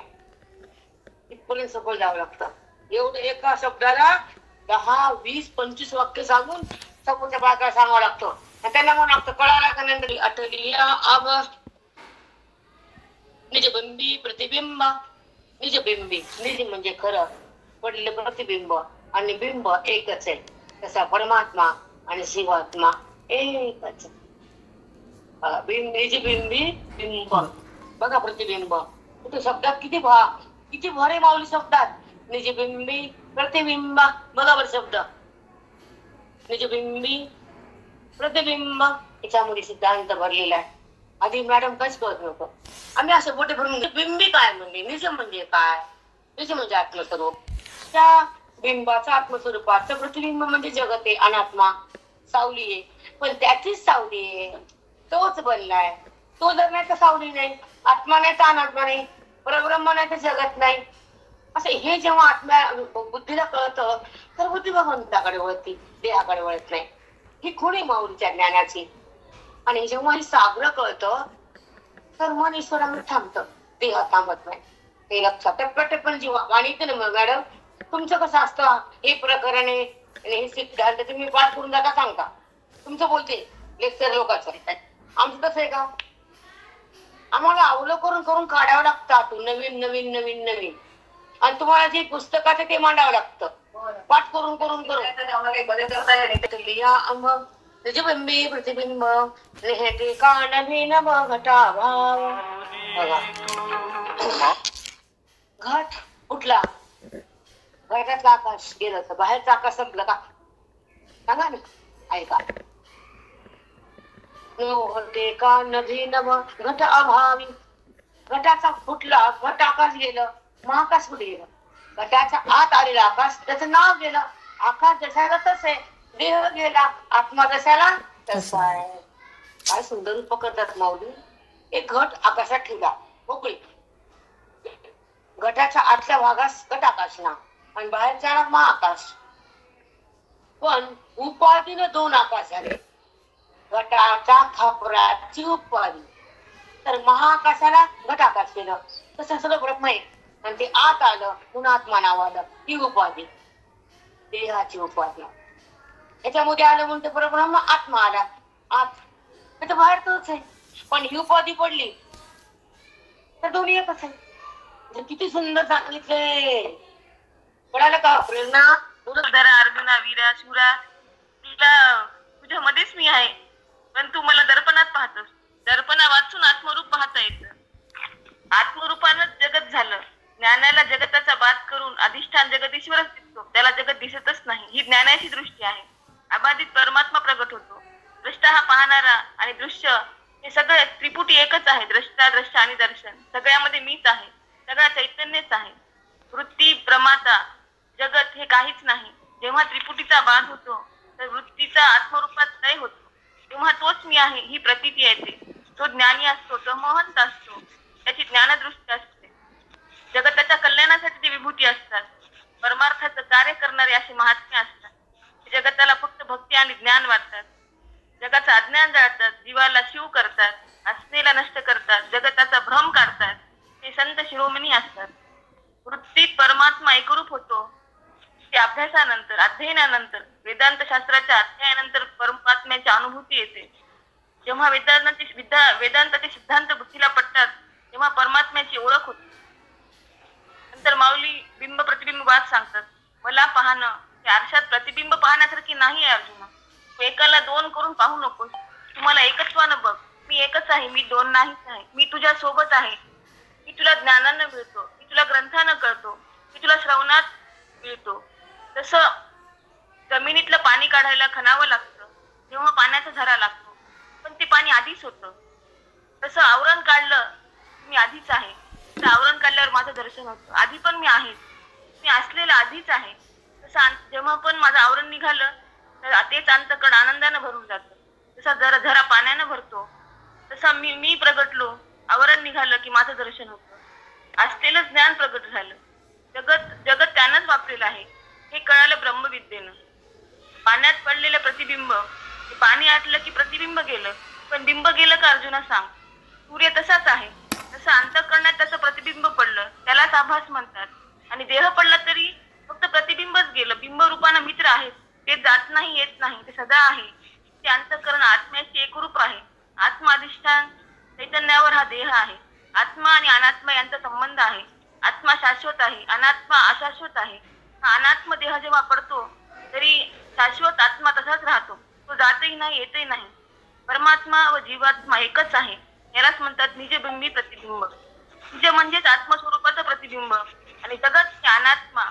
इथपर्यंत सखोल जावं लागतं. एवढं एका शब्दाला 10, 20, 25 वाक्य सांगून समोरच्या बायकाला सांगावं लागतं. आणि त्यांना म्हणून लागतं कळाला का नंतर अटलिया आभ निज बिंबी प्रतिबिंब. निज बिंबी, निज म्हणजे खरं, पडलेलं प्रतिबिंब आणि बिंब एकच आहे. तसा परमात्मा आणि शिवात्मा एकच. निज बिंबी बिंब. बघा प्रतिबिंब कुठे शब्दात किती भरे माऊली शब्दात. निज बिंबी प्रतिबिंब. बरोबर शब्द निज बिंबी प्रतिबिंब. याच्यामध्ये सिद्धांत भरलेला आहे. आधी मॅडम काहीच कळत नव्हतं. आम्ही असं मोठे भरून बिंबी काय म्हणजे, निज म्हणजे काय? निज म्हणजे आत्मस्वरूप. त्या बिंबाचं आत्मस्वरूपाचं प्रतिबिंब म्हणजे जगत आहे, अनात्मा, सावली आहे. पण त्याचीच सावली आहे, तोच बनलाय. तो जर नाही तर सावली नाही, आत्मा नाही तर अनात्मा नाही, परब्रह्म नाही तर जगत नाही. असं हे जेव्हा आत्म्या बुद्धीला कळतं तर बुद्धी भगवंताकडे वळती, देहाकडे वळत नाही. ही खुणी माऊलीच्या ज्ञानाची. आणि जेव्हा हे सागरं कळतं तर मन ईश्वरामध्ये थांबतं, देह थांबत नाही. ते लक्षात टेपल जीवा. आणि इथे ना मॅडम तुमचं कसं असतं, हे प्रकरण आहे आणि हे सिद्धांत तुम्ही पाठ करून जाता सांगता, तुमचं बोलते लेक्चर लोकांचं. आमचं कसं आहे का, आम्हाला अवलोकन करून काढावं लागतं नवीन नवीन नवीन नवीन. आणि तुम्हाला जे पुस्तकाचं ते मांडावं लागतं पाठ करून करून करून. बदल करता येईल. मग प्रतिबिंबी प्रतिबिंब रेहते कान भिन घटा भाव. बघा घट उठला, घरातलं आकाश गेलं तर बाहेरचं आकाश संपलं का? सांगा ना, ऐका. होते का नभी नभ घट अभावी. घटाचा फुटला, घट आकाश गेलं, महाकाश कुठे गेलं? घटाच्या आत आलेलं आकाश, त्याचं नाव गेलं. आकाश जसाला तस आहे, देह गेला, आत्मा जसाला तसा आहे. काय सुंदर रूप करतात माऊली. एक घट आकाशात ठेवला मोकळी, घटाच्या आतल्या भागास घट आकाश ना आणि बाहेरच्या महाआकाश. पण उपाधीने दोन आकाश झाले. घटाच्या खापराची उपाधी, तर महाआकाशाला घट आकाश केलं. तसं सगळं ब्रह्म आहे आणि ते आत आलं पुन्हा आत्मा नाव आलं. ही उपाधी देहाची उपाधी. याच्यामध्ये आलं म्हणते परब्रह्म, आत्मा आला आत, तर बाहेर तोच आहे. पण ही उपाधी पडली तर दोन्ही एकच आहे. किती सुंदर सांगितले. कळालं का प्रेरणा? अर्जुना वीरा शूरा, तुझ्या मध्येच मी आहे, पण तू मला दर्पणात पाहतोस. दर्पणा वाचून आत्मरूप पाहता येतं. आत्मरूपानं जगत झालं. ज्ञानाला जगताचा बात करून अधिष्ठान जगदीश्वरच दिसतो, त्याला जगत दिसतच नाही. ही ज्ञानाची दृष्टी आहे. अबाधित परमात्मा प्रगट होतो. दृष्टा हा पाहणारा आणि दृश्य हे सगळे त्रिपुटी एकच आहे. द्रष्टा द्रष्टा आणि दर्शन सगळ्यामध्ये मीच आहे, सगळा चैतन्यच आहे. वृत्ती प्रमाता जगत हे काहीच नाही. जेव्हा त्रिपुटीचा बाध होतो तर वृत्तीचा आत्मरूपात लय होतो, तेव्हा तोच मी आहे ही प्रतीती येते. तो ज्ञानी असतो, तो महंत असतो, त्याची ज्ञानदृष्टी असते. जगताच्या कल्याणासाठी ते विभूती असतात. परमार्थाचं कार्य करणारे असे महात्मे असतात. जगताला फक्त भक्ती आणि ज्ञान वाटतात. जगाचं अज्ञान जाळतात, जीवाला शिव करतात, असणेला नष्ट करतात, जगताचा भ्रम काढतात. ते संत शिरोमणी असतात. वृत्तीत परमात्मा एकरूप होतो. ते अभ्यासानंतर, अध्ययनानंतर, वेदांत शास्त्राच्या अध्ययनानंतर परमात्म्याची अनुभूती येते. जेव्हा वेदांताचे सिद्धांत बुद्धीला पडतात तेव्हा परमात्म्याची ओळख होते. नंतर माऊली बिंब प्रतिबिंब वाद सांगतात. मला पाहणं हे आरशात प्रतिबिंब पाहण्यासारखी नाही आहे अर्जुना. तू एकाला दोन करून पाहू नकोस. तू मला एकत्वानं बघ. मी एकच आहे, मी दोन नाहीच आहे. मी तुझ्या सोबत आहे. मी तुला ज्ञानानं मिळतो, मी तुला ग्रंथानं कळतो, मी तुला श्रवणात मिळतो. तसं जमिनीतलं पाणी काढायला खणावं लागतं, तेव्हा पाण्याचा झरा लागतो, पण ते पाणी आधीच होतं. तसं आवरण काढलं, मी आधीच आहे. तर आवरण काढल्यावर माझं दर्शन होतं. आधी पण मी आहे, मी असलेलं आधीच आहे. तसं जेव्हा पण माझं आवरण निघालं तर तेच अंतकण आनंदानं भरून जातं. तसा झरा पाण्यानं भरतो, तसा मी प्रगटलो, आवरण निघालं की माझं दर्शन होतं. असलेलं ज्ञान प्रगट झालं. जगत त्यानंच वापरेलं आहे हे कळालं ब्रह्मविद्येनं. पाण्यात पडलेलं प्रतिबिंब, पाणी आटलं की प्रतिबिंब गेलं, पण बिंब गेलं का अर्जुना सांग? सूर्य तसाच आहे. तसं अंतःकरणात त्याचं प्रतिबिंब पडलं, त्यालाच आभास म्हणतात. आणि देह पडला तरी फक्त प्रतिबिंबच गेलं. बिंब रूपानं मित्र आहेत, ते जात नाही, येत नाही, ते सदा आहे. ते अंतःकरण आत्म्याशी एकरूप आहे. आत्माधिष्ठान चैतन्यावर हा देह आहे. आत्मा आणि अनात्मा यांचा संबंध आहे. आत्मा शाश्वत आहे, अनात्मा अशाश्वत आहे. हा अनात्म देह जेव्हा पडतो तरी शाश्वत आत्मा तसाच राहतो, तो जातही नाही, येतही नाही. परमात्मा व जीवात्मा एकच आहे. यालाच म्हणतात निजबिंबी प्रतिबिंब. निज म्हणजेच आत्मस्वरूपाचं प्रतिबिंब. आणि जगत हे अनात्मा,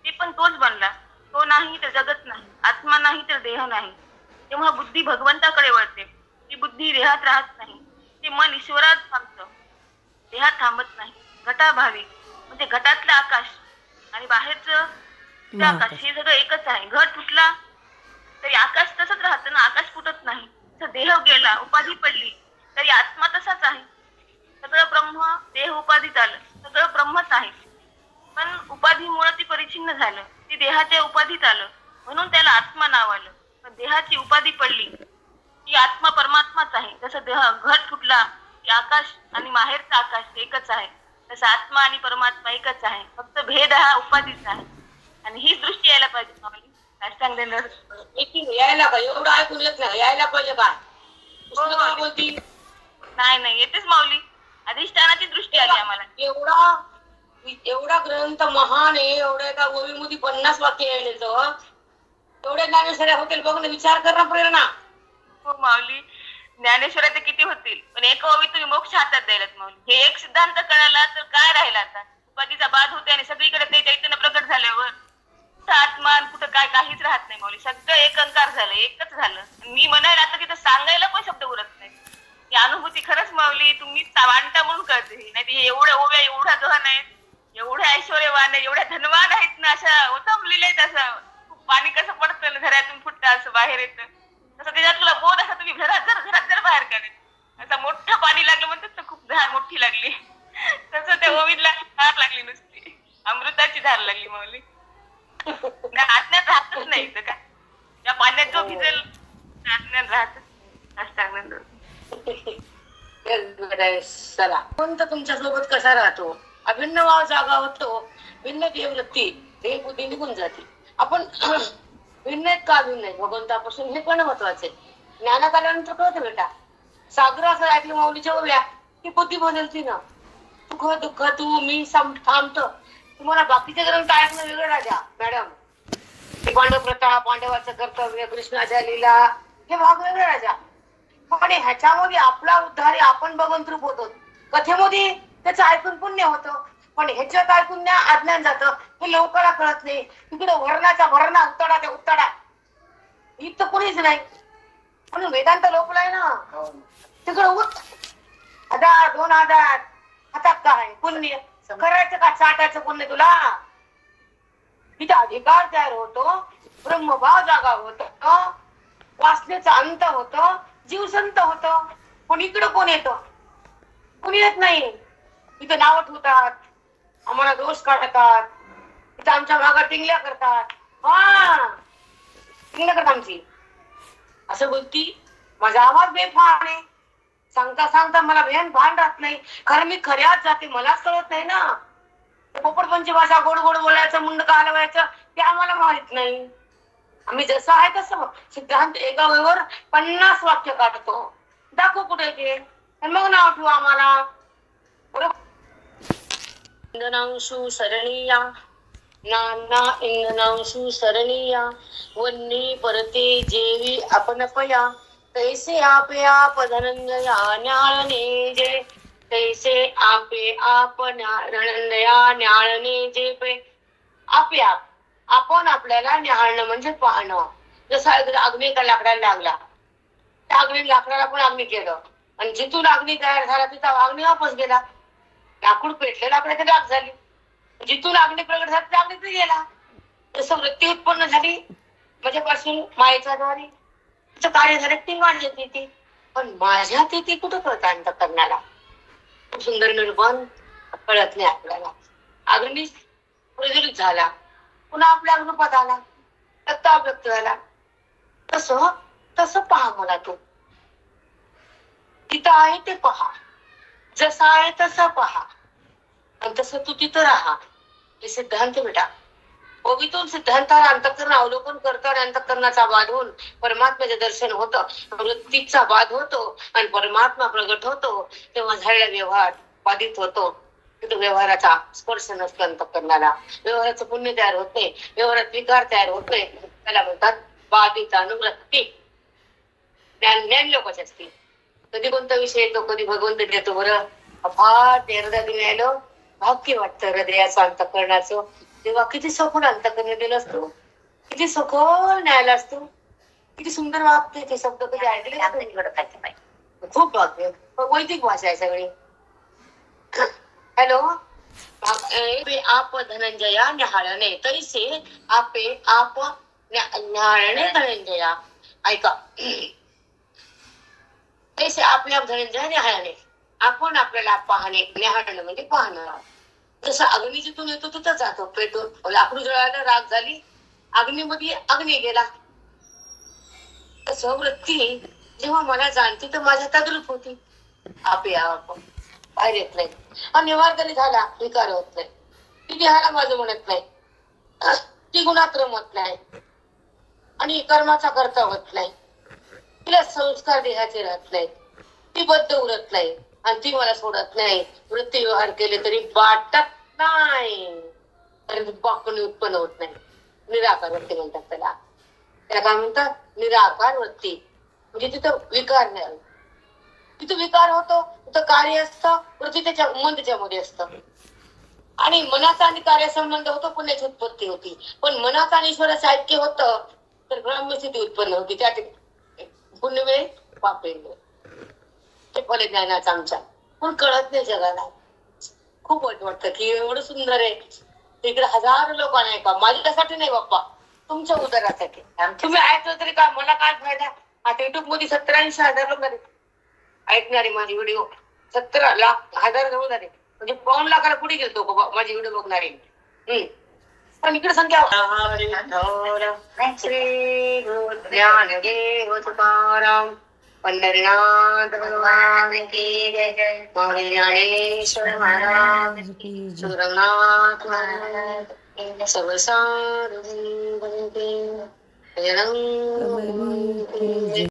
ते पण तोच बनला. तो नाही तर जगत नाही, आत्मा नाही तर देह नाही. तेव्हा बुद्धी भगवंताकडे वळते. ती बुद्धी देहात राहत नाही. ते मन ईश्वरात थांबतं, देहात थांबत नाही. घटाभावी म्हणजे घटातलं आकाश आणि बाहेरचं आकाश हे सगळं एकच आहे. घट फुटला तरी आकाश तसंच राहतं ना, आकाश फुटत नाही. तसं देह गेला, उपाधी पडली तरी आत्मा तसाच आहे. सगळं ब्रह्म देह उपाधीत आलं, सगळं ब्रह्मच आहे. पण उपाधीमुळे ती परिच्छिन्न झालं, ती देहाच्या उपाधीत आलं, म्हणून त्याला आत्मा नाव आलं. पण देहाची उपाधी पडली, ती आत्मा परमात्माच आहे. जसं देह घट फुटला की आकाश आणि माहेरचं आकाश एकच आहे, तसं आत्मा आणि परमात्मा एकच आहे, फक्त भेद हा उपाधीचा आहे. आणि हीच दृष्टी यायला पाहिजे माऊली. काय सांगते यायला का एवढं ऐकून येत नाही, यायला पाहिजे काय हो, बोलती? नाही येतेच माऊली. अधिष्ठानाची दृष्टी आली आम्हाला. एवढा ग्रंथ महान आहे, एवढ्या एका ओवीमध्ये 50 वाक्य यायले तर एवढ्या ज्ञानेश्वऱ्या होतील बघ ना, विचार कर ना प्रेरणा. हो माऊली, ज्ञानेश्वराचे किती होतील, पण एक ओवी तुम्ही मोक्ष हातात द्यायलात माऊली. हे एक सिद्धांत कळाला तर काय राहिला आता. उपाधीचा बाध होते आणि सगळीकडे ते चैतन्य प्रकट झाल्यावर कुठं आत्मा कुठं काय काहीच राहत नाही माऊली. सगळं एक अंकार झालं, एकच झालं. मी म्हणायला आता तिथं सांगायला पण शब्द उरत नाही. ही अनुभूती खरंच माऊली तुम्ही वाणता म्हणून कळते. नाही ते एवढ्या ओव्या एवढा गहन आहेत, एवढ्या ऐश्वर्यवान आहे, एवढ्या धनवान आहेत ना, अशा उतमलेल्या आहेत. असं पाणी कसं पडतं ना घरातून फुटतं असं बाहेर येतं, तसं त्याच्यात तुला बोध असा तुम्ही घरात जर बाहेर काढायचं. असं मोठं पाणी लागलं म्हणतात ना, खूप धार मोठी लागली, तसं त्या ओवीला धार लागली, नुसती अमृताची धार लागली माऊली. आज्ञात राहतच नाही इथं का, त्या पाण्यात जो भिजेल आज्ञात राहतच असं. चला कोणतं तुमच्या सोबत कसा राहतो, अभिन्न भाव जागा होतो, भिन्न देववृत्ती देह बुद्धी निघून जाते. आपण भिन्न आहेत का भिन्न आहे भगवंतापासून, हे पण महत्वाचे. ज्ञानात आल्यानंतर कळतं बेटा. सागर असं ऐकलं माऊलीच्या ओव्या की बुद्धी बदलती ना. सुख दुःख तू मी थांबत. तुम्हाला बाकीचे ग्रंथ ऐकणं वेगळं राजा मॅडम. पांडव प्रथा, पांडवाचं कर्तव्य, कृष्णाच्या लीला, हे भाग वेगळे राजा. पण ह्याच्यामध्ये आपला उद्धार आपण भगवंत रूप होतो. कथेमध्ये त्याचं ऐकून पुण्य होतं, पण ह्याच्यात ऐकून अज्ञान जातं. हे लोकांना कळत नाही. तिकडे वर्णाचा भरणा, उत्तडाचा उत्तडा, इथं कोणीच नाही. म्हणून वेदांत लोकलाय ना. तिकडे 1000 2000 हातात काय पुण्य करायचं का, चाटायचं पुण्य तुला. तिथे अधिकार तयार होतो, ब्रह्मभाव जागा होतो, वासनेचा अंत होतो, जीव संत होतो. पण इकडं कोण येतो? कोणी येत नाही. इथं नाव ठेवतात, आम्हाला दोष काढतात, इथं आमच्या मागा टिंगल्या करतात. टिंगल्या करतात आमची. असं बोलती माझा आवाज बेफान आहे. सांगता सांगता मला भान राहत नाही. खरं मी खऱ्याच जाते, मलाच कळत नाही ना. पोपटपंची भाषा, गोड गोड बोलायचं, मुंड कालवायचं, ते आम्हाला माहित नाही. आम्ही जसं आहे तसं सिद्धांत एका वेळेवर 50 वाक्य काढतो. दाखव कुठे ते, मग नाव ठेवू आम्हाला. इंद्रांशु सरणीया नाना इंद्रांशु सरणीया वन्नी परते जेवी आपण पया तैसे आपे आप धनंजया न्याळने जे तैसे आपे आप रणंदया न्याळने जे पे. आपे आप आपण आपल्याला न्याहाळणं म्हणजे पाहणं. जसं अग्नी एका लाकडाला लागला, त्या अग्नी लाकडाला पण अग्नी केलं, आणि जिथून अग्नी तयार झाला तिथं अग्नी वापस गेला. लाकूड पेटले, लाकडाची राख झाली. जिथून अग्नी प्रगट झाला त्या अग्नीत गेला. जसं वृत्ती उत्पन्न झाली माझ्यापासून मायेच्या द्वारे, तिचं कार्य झालं, ती वाढली ती. पण माझ्या ती कुठं कळत अंतःकरणाला. खूप सुंदर निर्माण कळत नाही आपल्याला. अग्नी प्रज्वलित झाला, पुन्हा आपल्या रूपात आला, सत्ता व्यक्त झाला. तसं पहा मला तू. तिथं आहे ते पहा, जसं आहे तसं पहा, आणि तसं तू तिथं राहा. हे सिद्धांत बेटा. ओवीतून सिद्धांताला अंतःकरण अवलोकन करतो, आणि अंतःकरणाचा बाध होऊन परमात्म्याचे दर्शन होतं, वृत्तीचा बाध होतो आणि परमात्मा प्रगट होतो. तेव्हा झालेला व्यवहार बाधित होतो. तिथं व्यवहाराचा स्पर्श नसतो अंतःकरणाला. व्यवहाराचं पुण्य तयार होत नाही, व्यवहारात विकार तयार होत नाही. त्याला म्हणतात बाधित अनुवृत्ती. ज्ञान लोकांची असते. कधी कोणता विषय येतो, कधी भगवंत देतो. बरं अफाट हृदयातून यायलं भाग्य वाटतं हृदयाचं अंतःकरणाचं. तेव्हा किती सखोल अंतःकरण दिलं असतो, किती सखोल न्यायला असतो, किती सुंदर वागते ते शब्द. कधी ऐकले खूप वागते. वैदिक भाषा आहे सगळी. हॅलो. आप धनंजया न्याहाळणे तैसे आपे आप न्याहाळणे धनंजया. ऐका. तैसे आपे आप धनंजया न्याहाळणे. आपण आपल्याला पाहणे, न्याहाळणं म्हणजे पाहणं. जसं अग्नी जिथून येतो तिथं जातो. पेट्रोल लाकडू जळायला राग झाली, अग्नीमध्ये अग्नी गेला. तसं वृत्ती जेव्हा मला जाणते तर माझ्या तद्रूप होती. आपण बाहेर येत नाही. निवार्गणी झाला विकार होत नाही. ती देहाला माझं म्हणत नाही, ती गुणात रमत नाही आणि कर्माचा करता होत नाही. तिला संस्कार देहाचे राहत नाही, ती बद्ध उरत नाही आणि ती मला सोडत नाही. वृत्ती व्यवहार केले तरी वाटत नाही, कारण बापणी उत्पन्न होत नाही. निराकार वृत्ती म्हणतात त्याला. त्या काय म्हणतात? निराकार वृत्ती. म्हणजे तिथं विकार नाही. तिथं विकार होतो, तिथं कार्य असतं, वृत्ती त्याच्या मन त्याच्यामध्ये असतं. आणि मनाचा आणि कार्यसंबंध होतो, पुण्याची उत्पत्ती होती. पण मनाचा आणि ईश्वराचं ऐक्य होतं तर ब्रह्मस्थिती उत्पन्न होती. त्यात पुण्य वेळ पाप वेळ. ते फल ज्ञानाचा आमच्या पण कळत नाही जगाला. खूप वाईट वाटतं की एवढं सुंदर आहे, तिकडे हजारो लोक नाही का. माझ्यासाठी नाही बाप्पा, तुमच्या उदरासाठी. तुम्ही ऐकलं तरी काय, मला काय फायदा. आता युट्यूब मध्ये 70-80 हजार लोक ऐकणारे माझे व्हिडिओ. 17 लाख हजार जवळ झाले, म्हणजे 52 लाखाला पुढे गेलतो माझे व्हिडिओ बघणारे. पण इकडे संख्या श्री ज्ञानदेव तुकाराम पंढरीनाथ भगवान की जय. ज्ञानेश्वर महाराज की जय. रंगनाथ महाराज सर्व साधु